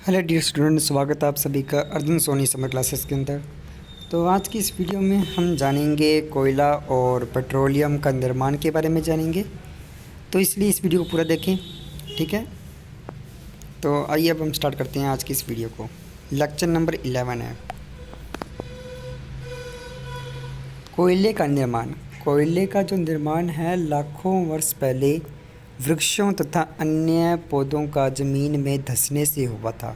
Hello dear student, स्वागत है आप सभी का अर्जुन सोनी समर क्लासेस के अंदर। तो आज की इस वीडियो में हम जानेंगे कोयला और पेट्रोलियम का निर्माण के बारे में जानेंगे। तो इसलिए इस वीडियो को पूरा देखें, ठीक है। तो आइए अब हम स्टार्ट करते हैं आज की इस वीडियो को। लेक्चर नंबर 11 है कोयले का निर्माण। कोयले का जो निर्माण है लाखों वर्ष पहले वृक्षों तथा अन्य पौधों का ज़मीन में धंसने से हुआ था,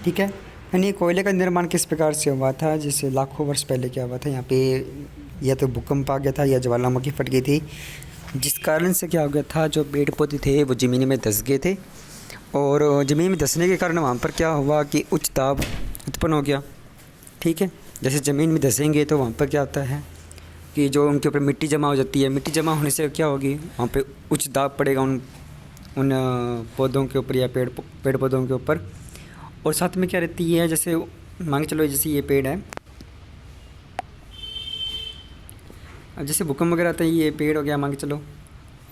ठीक है। यानी कोयले का निर्माण किस प्रकार से हुआ था, जैसे लाखों वर्ष पहले क्या हुआ था, यहाँ पे या तो भूकंप आ गया था या ज्वालामुखी फट गई थी, जिस कारण से क्या हो गया था, जो पेड़ पौधे थे वो ज़मीन में धंस गए थे। और ज़मीन में धंसने के कारण वहाँ पर क्या हुआ कि उच्च दाब उत्पन्न हो गया, ठीक है। जैसे ज़मीन में धंसेंगे तो वहाँ पर क्या होता है कि जो उनके ऊपर मिट्टी जमा हो जाती है। मिट्टी जमा होने से क्या होगी, वहाँ पे उच्च दाब पड़ेगा उन पौधों के ऊपर या पेड़ पौधों के ऊपर। और साथ में क्या रहती है, जैसे मान के चलो जैसे ये पेड़ है, अब जैसे भूकंप वगैरह आता है, ये पेड़ हो गया मान के चलो,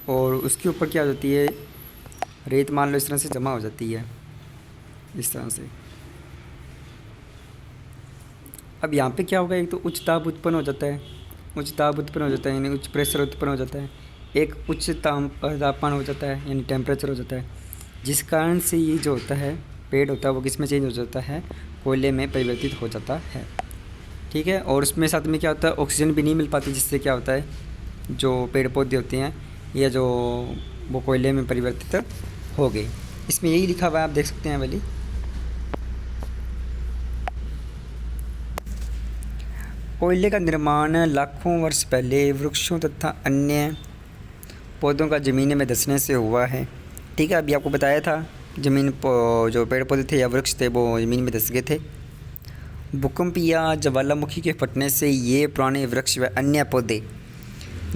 और उसके ऊपर क्या हो जाती है, रेत मान लो इस तरह से जमा हो जाती है, इस तरह से। अब यहाँ पे क्या होगा, एक तो उच्च दाब उत्पन्न हो जाता है, उच्च दाब उत्पन्न हो जाता है यानी उच्च प्रेशर उत्पन्न हो जाता है, एक उच्च तापमान हो जाता है यानी टेम्परेचर हो जाता है, जिस कारण से ये जो होता है पेड़ होता है वो किस में चेंज हो जाता है, कोयले में परिवर्तित हो जाता है, ठीक है। और उसमें साथ में क्या होता है, ऑक्सीजन भी नहीं मिल पाती, जिससे क्या होता है जो पेड़ पौधे होते हैं या जो वो कोयले में परिवर्तित हो गए। इसमें यही लिखा हुआ है, आप देख सकते हैं वाली। कोयले का निर्माण लाखों वर्ष पहले वृक्षों तथा अन्य पौधों का ज़मीन में धंसने से हुआ है, ठीक है। अभी आपको बताया था जो पेड़ पौधे थे या वृक्ष थे वो ज़मीन में धंस गए थे। भूकंप या ज्वालामुखी के फटने से ये पुराने वृक्ष व अन्य पौधे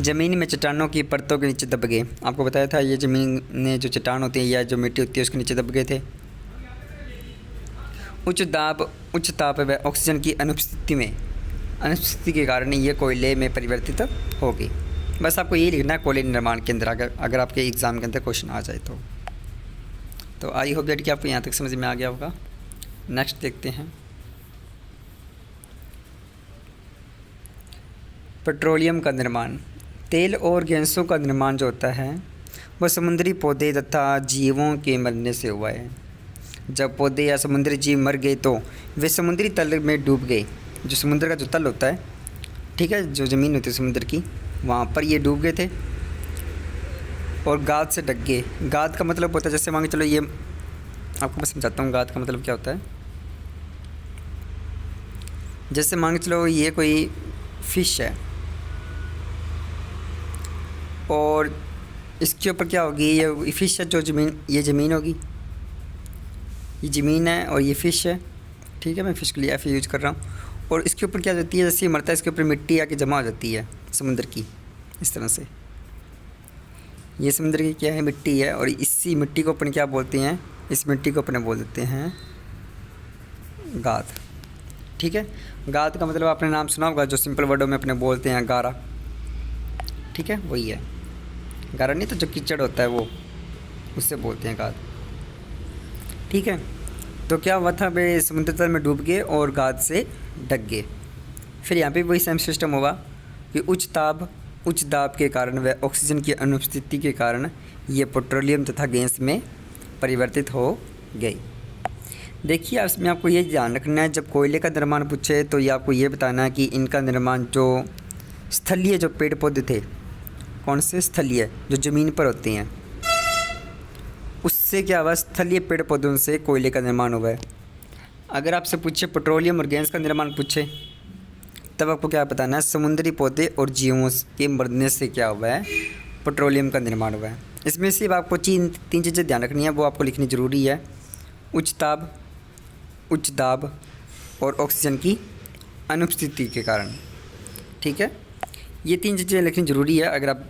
ज़मीन में चट्टानों की परतों के नीचे दब गए। आपको बताया था ये ज़मीन में जो चट्टान होती है या जो मिट्टी होती है उसके नीचे दब गए थे। उच्च ताप व ऑक्सीजन की अनुपस्थिति के कारण ये कोयले में परिवर्तित हो गई। बस आपको यही लिखना है कोयले निर्माण के अंदर, अगर आपके एग्ज़ाम के अंदर क्वेश्चन आ जाए तो आई होप दैट कि आपको यहाँ तक समझ में आ गया होगा। नेक्स्ट देखते हैं, पेट्रोलियम का निर्माण। तेल और गैसों का निर्माण जो होता है वह समुद्री पौधे तथा जीवों के मरने से हुआ है। जब पौधे या समुद्री जीव मर गए तो वे समुद्री तल में डूब गए। जो समुद्र का जो तल होता है, ठीक है, जो ज़मीन होती है समुद्र की, वहाँ पर ये डूब गए थे और गाद से ढक गए। गाद का मतलब होता है, जैसे मान के चलो, ये आपको मैं समझाता हूँ गाद का मतलब क्या होता है। जैसे मान के चलो ये कोई फ़िश है और इसके ऊपर क्या होगी, ये फ़िश है, जो ये ज़मीन होगी, ये ज़मीन है और ये फ़िश है, ठीक है। मैं फ़िश के लिए एफ यूज़ कर रहा हूँ। और इसके ऊपर क्या हो जाती है, जैसे ये मरता है इसके ऊपर मिट्टी आके जमा हो जाती है समुद्र की, इस तरह से। ये समुद्र की क्या है, मिट्टी है, और इसी मिट्टी को अपन क्या बोलते हैं, इस मिट्टी को अपने बोल देते हैं गाद, ठीक है। गाद का मतलब आपने नाम सुना होगा, जो सिंपल वर्डों में अपने बोलते हैं गारा, ठीक है, वही है। गारा नहीं तो जो कीचड़ होता है वो, उससे बोलते हैं गाद, ठीक है। तो क्या हुआ था, वे समुद्र तल में डूब गए और गाद से ढक गए। फिर यहाँ पे वही सेम सिस्टम होगा कि उच्च दाब के कारण व ऑक्सीजन की अनुपस्थिति के कारण ये पेट्रोलियम तथा गैस में परिवर्तित हो गई। देखिए इसमें आपको ये ध्यान रखना है, जब कोयले का निर्माण पूछे तो ये आपको ये बताना है कि इनका निर्माण जो स्थलीय जो पेड़ पौधे थे, कौन से स्थलीय, जो ज़मीन पर होते हैं, उससे क्या हुआ, स्थलीय पेड़ पौधों से कोयले का निर्माण हुआ है। अगर आपसे पूछे पेट्रोलियम और गैस का निर्माण पूछे, तब आपको क्या बताना है, समुद्री पौधे और जीवों के मरने से क्या हुआ है, पेट्रोलियम का निर्माण हुआ है। इसमें सिर्फ आपको तीन चीज़ें ध्यान रखनी है, वो आपको लिखनी ज़रूरी है। उच्च दाब और ऑक्सीजन की अनुपस्थिति के कारण, ठीक है। ये तीन चीज़ें लिखनी ज़रूरी है। अगर आप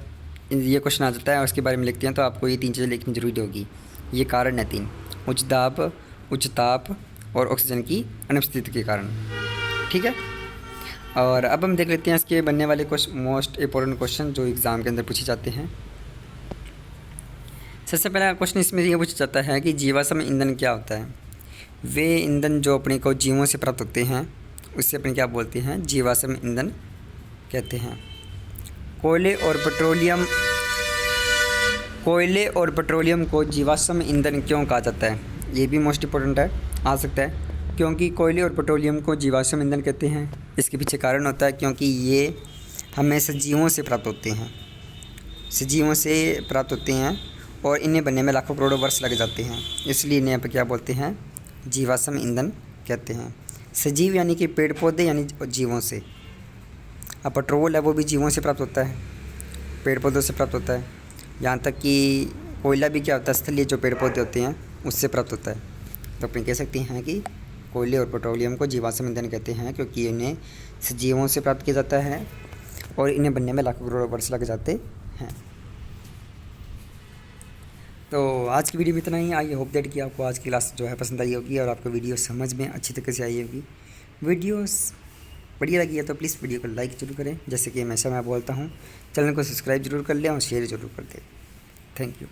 ये क्वेश्चन आ जाता है और उसके बारे में लिखते हैं तो आपको ये तीन चीज़ें लिखनी ज़रूरी होगी। ये कारण है तीन, उच्च ताप और ऑक्सीजन की अनुपस्थिति के कारण, ठीक है। और अब हम देख लेते हैं इसके बनने वाले कुछ मोस्ट इम्पोर्टेंट क्वेश्चन जो एग्ज़ाम के अंदर पूछे जाते हैं। सबसे पहला क्वेश्चन इसमें ये पूछा जाता है कि जीवाश्म ईंधन क्या होता है। वे ईंधन जो अपने को जीवों से प्राप्त होते हैं उससे अपने क्या बोलते हैं, जीवाश्म ईंधन कहते हैं। कोयले और पेट्रोलियम को जीवाश्म ईंधन क्यों कहा जाता है, ये भी मोस्ट इम्पोर्टेंट है, आ सकता है। क्योंकि कोयले और पेट्रोलियम को जीवाश्म ईंधन कहते हैं, इसके पीछे कारण होता है क्योंकि ये हमें सजीवों से प्राप्त होते हैं और इन्हें बनने में लाखों करोड़ों वर्ष लग जाते हैं, इसलिए इन्हें पर क्या बोलते हैं, जीवाश्म ईंधन कहते हैं। सजीव यानी कि पेड़ पौधे यानी जीवों से। अब पेट्रोल है वो भी जीवों से प्राप्त होता है, पेड़ पौधों से प्राप्त होता है। यहाँ तक कि कोयला भी क्या होता है, स्थलीय जो पेड़ पौधे होते हैं उससे प्राप्त होता है। तो अपन कह सकते हैं कि कोयले और पेट्रोलियम को जीवाश्म ईंधन कहते हैं क्योंकि इन्हें सजीवों से प्राप्त किया जाता है और इन्हें बनने में लाखों करोड़ों वर्ष लग जाते हैं। तो आज की वीडियो में इतना ही। आई होप दैट कि आपको आज की क्लास जो है पसंद आई होगी और आपको वीडियो समझ में अच्छी तरीके से आई होगी। वीडियोस बढ़िया लगी है तो प्लीज़ वीडियो को लाइक ज़रूर करें, जैसे कि हमेशा मैं बोलता हूँ। चैनल को सब्सक्राइब जरूर कर लें और शेयर ज़रूर कर दें। Thank you.